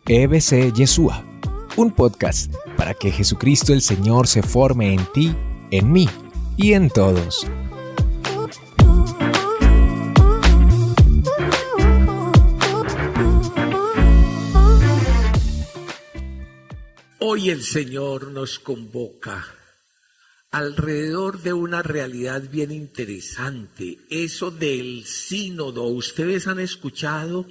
EBC Yeshua, un podcast para que Jesucristo el Señor se forme en ti, en mí y en todos. Hoy el Señor nos convoca alrededor de una realidad bien interesante, eso del sínodo. Ustedes han escuchado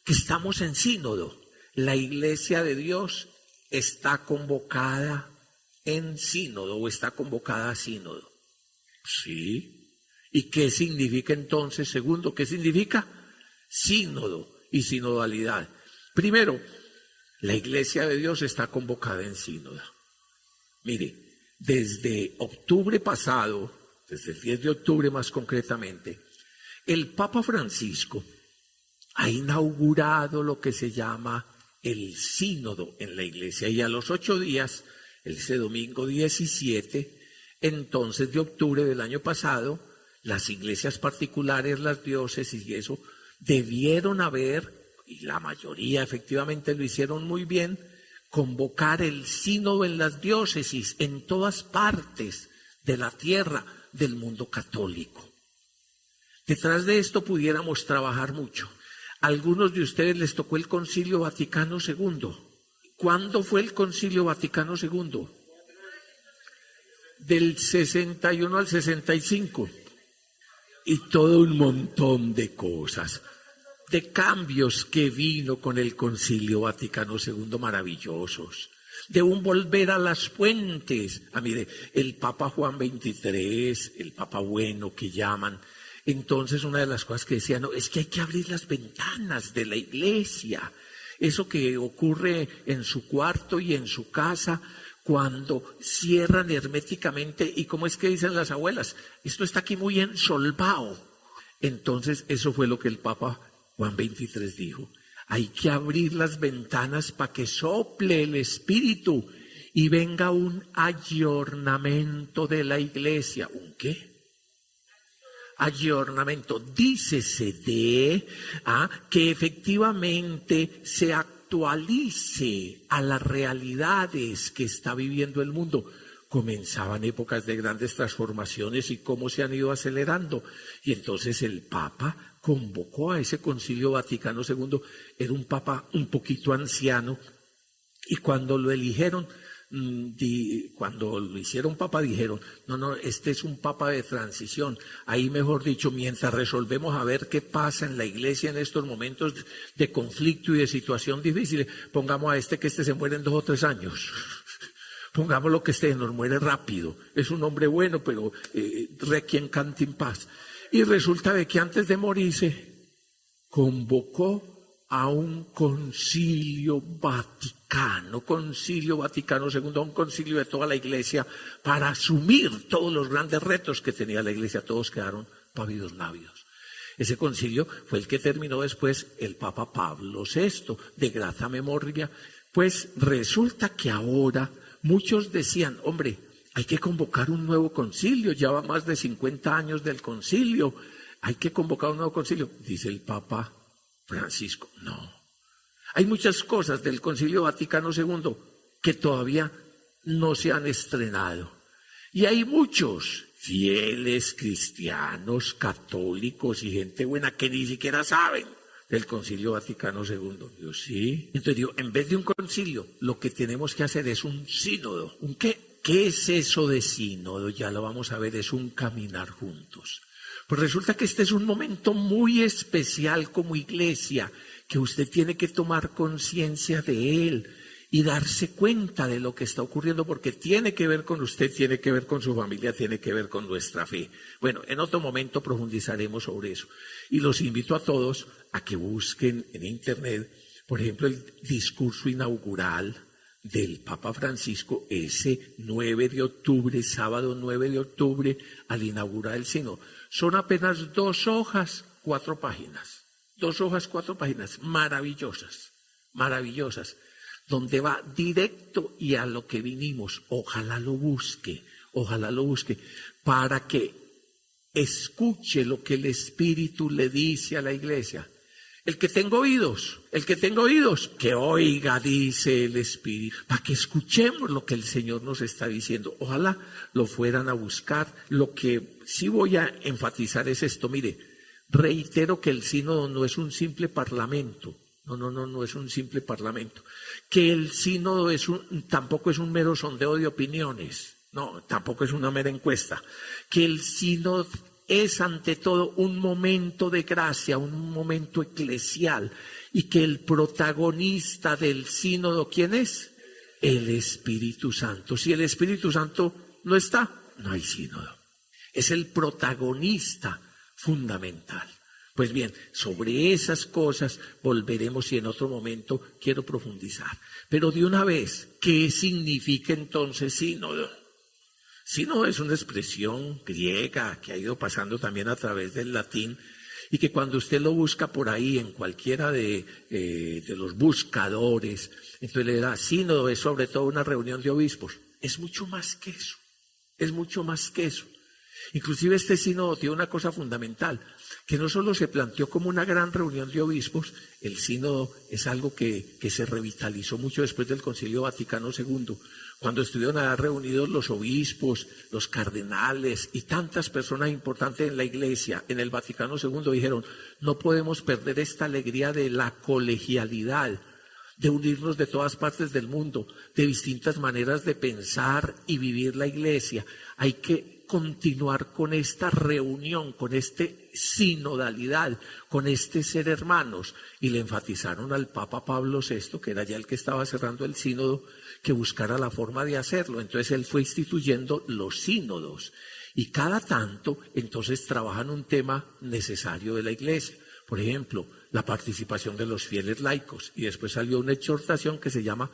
que estamos en sínodo. La Iglesia de Dios está convocada en sínodo o está convocada a sínodo. Sí. ¿Y qué significa entonces? Segundo, ¿qué significa? Sínodo y sinodalidad. Primero, la Iglesia de Dios está convocada en sínodo. Mire, desde octubre pasado, desde el 10 de octubre más concretamente, el Papa Francisco ha inaugurado lo que se llama el sínodo en la Iglesia. Y a los 8 días, ese domingo 17, entonces de octubre del año pasado, las iglesias particulares, las diócesis y eso, debieron haber, y la mayoría efectivamente lo hicieron muy bien, convocar el sínodo en las diócesis, en todas partes de la tierra del mundo católico. Detrás de esto pudiéramos trabajar mucho. A algunos de ustedes les tocó el Concilio Vaticano II. ¿Cuándo fue el Concilio Vaticano II? Del 61 al 65. Y todo un montón de cosas, de cambios que vino con el Concilio Vaticano II maravillosos, de un volver a las fuentes. Mire, el Papa Juan XXIII, el Papa bueno que llaman, entonces una de las cosas que decía, no, es que hay que abrir las ventanas de la iglesia. Eso que ocurre en su cuarto y en su casa, cuando cierran herméticamente, y como es que dicen las abuelas, esto está aquí muy ensolvado. Entonces eso fue lo que el Papa Juan XXIII dijo, hay que abrir las ventanas para que sople el Espíritu y venga un ayornamiento de la iglesia. ¿Un qué? Ayornamiento, dícese de que efectivamente se actualice a las realidades que está viviendo el mundo. Comenzaban épocas de grandes transformaciones y cómo se han ido acelerando. Y entonces el Papa convocó a ese Concilio Vaticano II, era un Papa un poquito anciano, y cuando lo eligieron, cuando lo hicieron Papa, dijeron, no, este es un Papa de transición. Ahí, mejor dicho, mientras resolvemos a ver qué pasa en la iglesia en estos momentos de conflicto y de situación difícil, pongamos a que este se muere en 2 o 3 años. Pongámoslo que nos muere rápido. Es un hombre bueno, pero requiem cante en paz. Y resulta de que antes de morirse, convocó a un concilio Vaticano II, un concilio de toda la iglesia, para asumir todos los grandes retos que tenía la iglesia. Todos quedaron pálidos labios. Ese concilio fue el que terminó después el Papa Pablo VI, de grata memoria. Pues resulta que ahora muchos decían, hombre, hay que convocar un nuevo concilio, ya va más de 50 años del concilio, hay que convocar un nuevo concilio. Dice el Papa Francisco, no. Hay muchas cosas del Concilio Vaticano II que todavía no se han estrenado. Y hay muchos fieles cristianos, católicos y gente buena que ni siquiera saben del Concilio Vaticano II. Yo sí. Entonces digo, en vez de un concilio, lo que tenemos que hacer es un sínodo. ¿Un qué? ¿Qué es eso de sínodo? Ya lo vamos a ver, es un caminar juntos. Pues resulta que este es un momento muy especial como iglesia, que usted tiene que tomar conciencia de él y darse cuenta de lo que está ocurriendo, porque tiene que ver con usted, tiene que ver con su familia, tiene que ver con nuestra fe. Bueno, en otro momento profundizaremos sobre eso. Y los invito a todos a que busquen en internet, por ejemplo, el discurso inaugural del Papa Francisco, ese 9 de octubre, sábado 9 de octubre, al inaugurar el sínodo. Son apenas 2 hojas, 4 páginas. 2 hojas, 4 páginas, maravillosas, maravillosas, donde va directo y a lo que vinimos. Ojalá lo busque, para que escuche lo que el Espíritu le dice a la iglesia. El que tenga oídos, que oiga, dice el Espíritu, para que escuchemos lo que el Señor nos está diciendo. Ojalá lo fueran a buscar. Lo que sí voy a enfatizar es esto. Mire, reitero que el sínodo no es un simple parlamento. No es un simple parlamento. Que el sínodo tampoco es un mero sondeo de opiniones. No, tampoco es una mera encuesta. Que el sínodo es ante todo un momento de gracia, un momento eclesial, y que el protagonista del sínodo, ¿quién es? El Espíritu Santo. Si el Espíritu Santo no está, no hay sínodo. Es el protagonista fundamental. Pues bien, sobre esas cosas volveremos y en otro momento quiero profundizar. Pero de una vez, ¿qué significa entonces sínodo? Sínodo es una expresión griega que ha ido pasando también a través del latín y que cuando usted lo busca por ahí en cualquiera de los buscadores, entonces le da sínodo, es sobre todo una reunión de obispos. Es mucho más que eso, es mucho más que eso. Inclusive este sínodo tiene una cosa fundamental, que no solo se planteó como una gran reunión de obispos, el sínodo es algo que se revitalizó mucho después del Concilio Vaticano II, cuando estuvieron allá reunidos los obispos, los cardenales y tantas personas importantes en la Iglesia, en el Vaticano II, dijeron, no podemos perder esta alegría de la colegialidad, de unirnos de todas partes del mundo, de distintas maneras de pensar y vivir la Iglesia. Hay que continuar con esta reunión, con este sinodalidad, con este ser hermanos. Y le enfatizaron al Papa Pablo VI, que era ya el que estaba cerrando el sínodo, que buscara la forma de hacerlo. Entonces él fue instituyendo los sínodos. Y cada tanto, entonces trabajan un tema necesario de la Iglesia. Por ejemplo, la participación de los fieles laicos. Y después salió una exhortación que se llama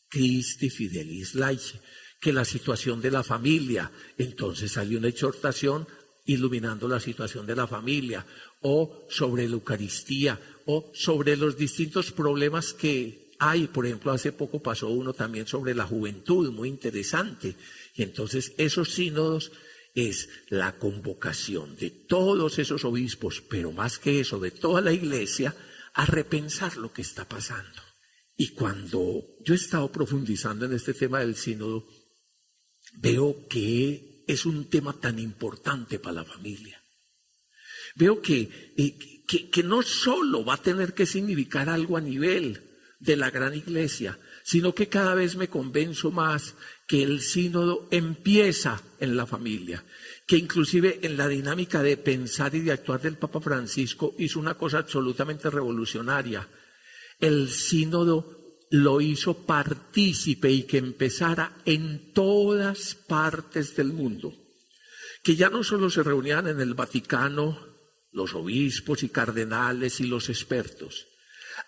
Christi Fidelis Laici, que la situación de la familia. Entonces salió una exhortación iluminando la situación de la familia, o sobre la Eucaristía, o sobre los distintos problemas que hay. Por ejemplo, hace poco pasó uno también sobre la juventud, muy interesante. Y entonces esos sínodos es la convocación de todos esos obispos, pero más que eso, de toda la Iglesia, a repensar lo que está pasando. Y cuando yo he estado profundizando en este tema del sínodo, veo que es un tema tan importante para la familia. Veo que no solo va a tener que significar algo a nivel de la gran Iglesia, sino que cada vez me convenzo más que el sínodo empieza en la familia, que inclusive en la dinámica de pensar y de actuar del Papa Francisco hizo una cosa absolutamente revolucionaria. El sínodo lo hizo partícipe y que empezara en todas partes del mundo, que ya no solo se reunían en el Vaticano los obispos y cardenales y los expertos,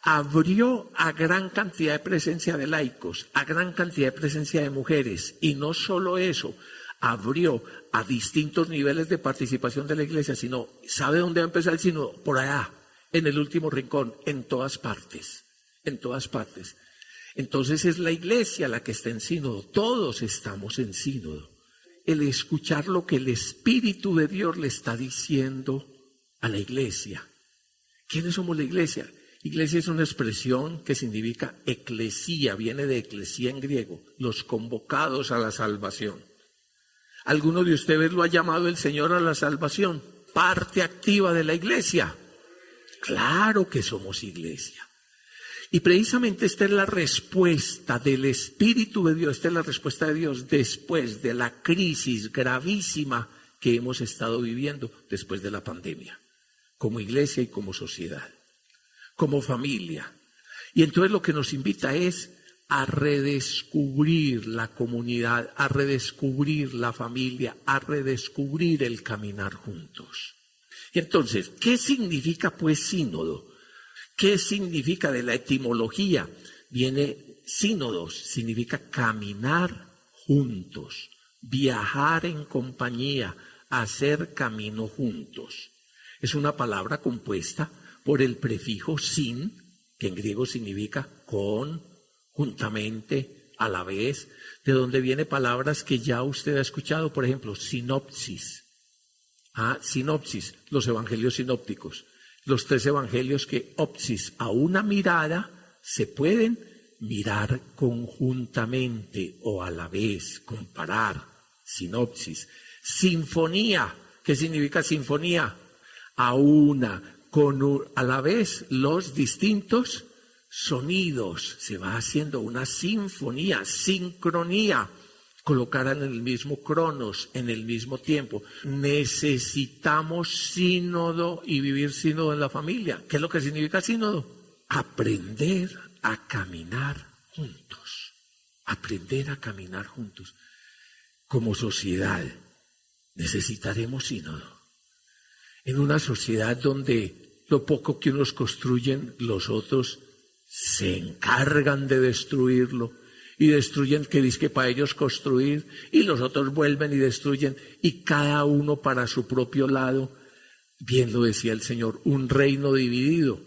abrió a gran cantidad de presencia de laicos, a gran cantidad de presencia de mujeres, y no solo eso, abrió a distintos niveles de participación de la Iglesia, sino, ¿sabe dónde va a empezar el sínodo? Por allá, en el último rincón, en todas partes, en todas partes. Entonces es la Iglesia la que está en sínodo, todos estamos en sínodo. El escuchar lo que el Espíritu de Dios le está diciendo a la Iglesia. ¿Quiénes somos la Iglesia? Iglesia es una expresión que significa eclesía, viene de eclesía en griego, los convocados a la salvación. ¿Alguno de ustedes lo ha llamado el Señor a la salvación? Parte activa de la Iglesia. Claro que somos Iglesia. Y precisamente esta es la respuesta del Espíritu de Dios, esta es la respuesta de Dios después de la crisis gravísima que hemos estado viviendo después de la pandemia, como iglesia y como sociedad, como familia. Y entonces lo que nos invita es a redescubrir la comunidad, a redescubrir la familia, a redescubrir el caminar juntos. Y entonces, ¿qué significa pues sínodo? ¿Qué significa de la etimología? Viene sínodos, significa caminar juntos, viajar en compañía, hacer camino juntos. Es una palabra compuesta por el prefijo sin, que en griego significa con, juntamente, a la vez, de donde vienen palabras que ya usted ha escuchado, por ejemplo, sinopsis. Sinopsis, los evangelios sinópticos. los 3 evangelios que opsis a una mirada se pueden mirar conjuntamente o a la vez, comparar, sinopsis. Sinfonía, ¿qué significa sinfonía? A la vez los distintos sonidos, se va haciendo una sinfonía, sincronía, colocar en el mismo cronos, en el mismo tiempo. Necesitamos sínodo y vivir sínodo en la familia. ¿Qué es lo que significa sínodo? Aprender a caminar juntos. Aprender a caminar juntos. Como sociedad necesitaremos sínodo. En una sociedad donde lo poco que unos construyen, los otros se encargan de destruirlo y destruyen que dice que para ellos construir y los otros vuelven y destruyen y cada uno para su propio lado. Bien lo decía el Señor, un reino dividido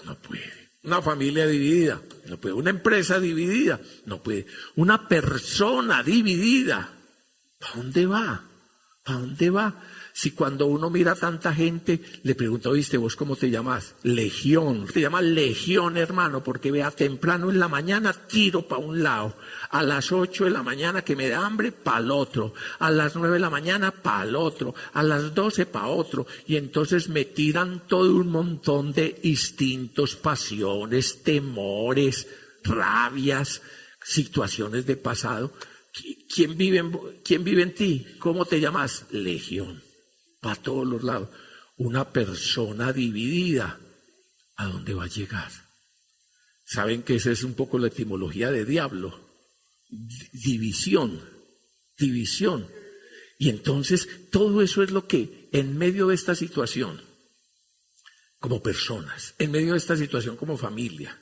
no puede. Una familia dividida no puede. Una empresa dividida no puede. Una persona dividida, ¿para dónde va? ¿Para dónde va? Si cuando uno mira a tanta gente, le pregunta, ¿oíste vos cómo te llamas? Legión. Te llamas Legión, hermano, porque vea, temprano en la mañana tiro para un lado. A las 8 de la mañana que me da hambre, para el otro. A las 9 de la mañana, para el otro. A las 12, para otro. Y entonces me tiran todo un montón de instintos, pasiones, temores, rabias, situaciones de pasado. ¿Quién vive en ti? ¿Cómo te llamas? Legión. Para todos los lados. Una persona dividida, ¿a dónde va a llegar? ¿Saben que esa es un poco la etimología de diablo? División. Y entonces todo eso es lo que en medio de esta situación, como personas, en medio de esta situación como familia,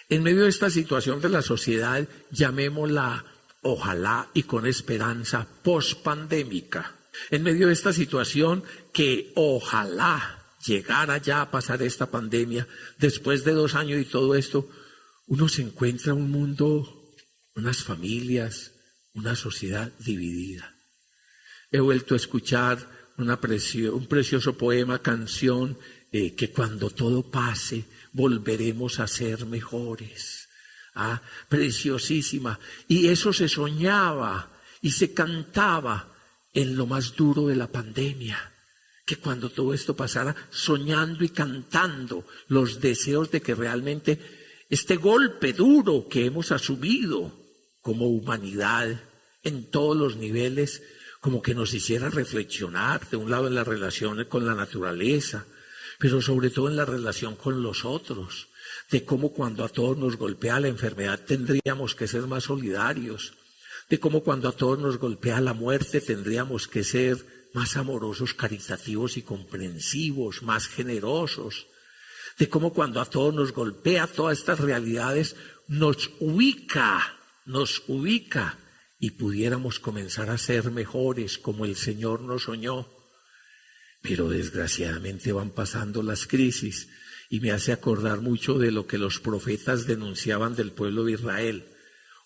en medio de esta situación de la sociedad, llamémosla, ojalá y con esperanza, pospandémica. En medio de esta situación que ojalá llegara ya a pasar esta pandemia, después de 2 años y todo esto, uno se encuentra un mundo, unas familias, una sociedad dividida. He vuelto a escuchar un precioso poema, canción, que cuando todo pase volveremos a ser mejores. Preciosísima. Y eso se soñaba y se cantaba en lo más duro de la pandemia, que cuando todo esto pasara, soñando y cantando los deseos de que realmente este golpe duro que hemos asumido como humanidad en todos los niveles, como que nos hiciera reflexionar, de un lado en las relaciones con la naturaleza, pero sobre todo en la relación con los otros, de cómo cuando a todos nos golpea la enfermedad tendríamos que ser más solidarios, de cómo cuando a todos nos golpea la muerte tendríamos que ser más amorosos, caritativos y comprensivos, más generosos, de cómo cuando a todos nos golpea todas estas realidades nos ubica y pudiéramos comenzar a ser mejores como el Señor nos soñó. Pero desgraciadamente van pasando las crisis y me hace acordar mucho de lo que los profetas denunciaban del pueblo de Israel.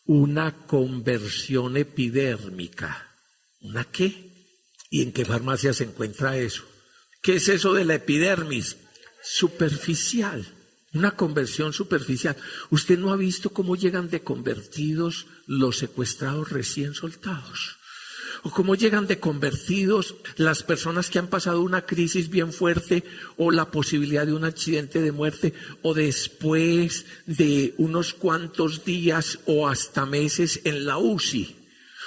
Una conversión epidérmica. ¿Una qué? ¿Y en qué farmacia se encuentra eso? ¿Qué es eso de la epidermis? Superficial. Una conversión superficial. ¿Usted no ha visto cómo llegan de convertidos los secuestrados recién soltados? ¿O cómo llegan de convertidos las personas que han pasado una crisis bien fuerte o la posibilidad de un accidente de muerte o después de unos cuantos días o hasta meses en la UCI?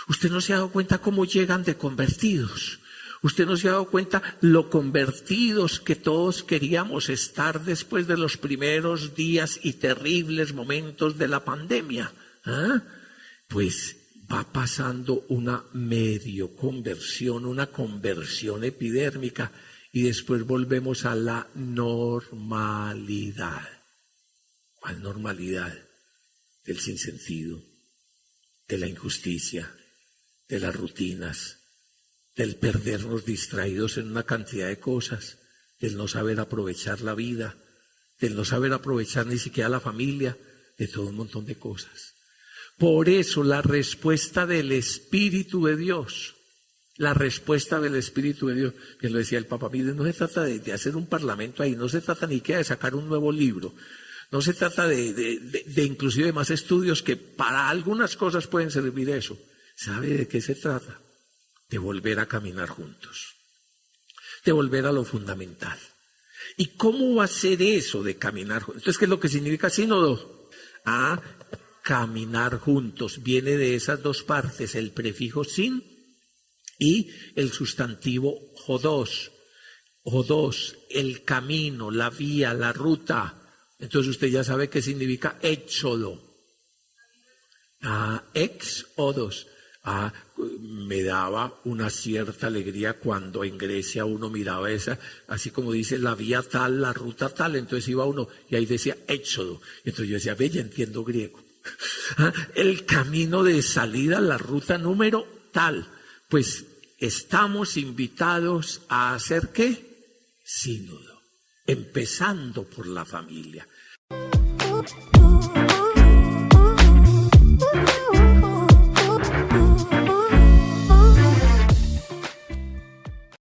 ¿Usted no se ha dado cuenta cómo llegan de convertidos? ¿Usted no se ha dado cuenta lo convertidos que todos queríamos estar después de los primeros días y terribles momentos de la pandemia? Pues va pasando una medio conversión, una conversión epidérmica y después volvemos a la normalidad. ¿Cuál normalidad? Del sinsentido, de la injusticia, de las rutinas, del perdernos distraídos en una cantidad de cosas, del no saber aprovechar la vida, del no saber aprovechar ni siquiera la familia, de todo un montón de cosas. Por eso la respuesta del Espíritu de Dios La respuesta del Espíritu de Dios, que lo decía el Papa, mire, no se trata de hacer un parlamento ahí, no se trata ni siquiera de sacar un nuevo libro, no se trata de inclusive más estudios que para algunas cosas pueden servir eso. ¿Sabe de qué se trata? De volver a caminar juntos, de volver a lo fundamental. ¿Y cómo va a ser eso de caminar juntos? Entonces, ¿qué es lo que significa sínodo? Caminar juntos. Viene de esas dos partes, el prefijo sin y el sustantivo jodos. Jodos, el camino, la vía, la ruta. Entonces usted ya sabe qué significa éxodo. Éxodos. Me daba una cierta alegría cuando en Grecia uno miraba esa, así como dice la vía tal, la ruta tal, entonces iba uno y ahí decía éxodo. Entonces yo decía, ve, ya entiendo griego. El camino de salida, la ruta número tal. Pues estamos invitados a hacer ¿qué? Sínodo, empezando por la familia.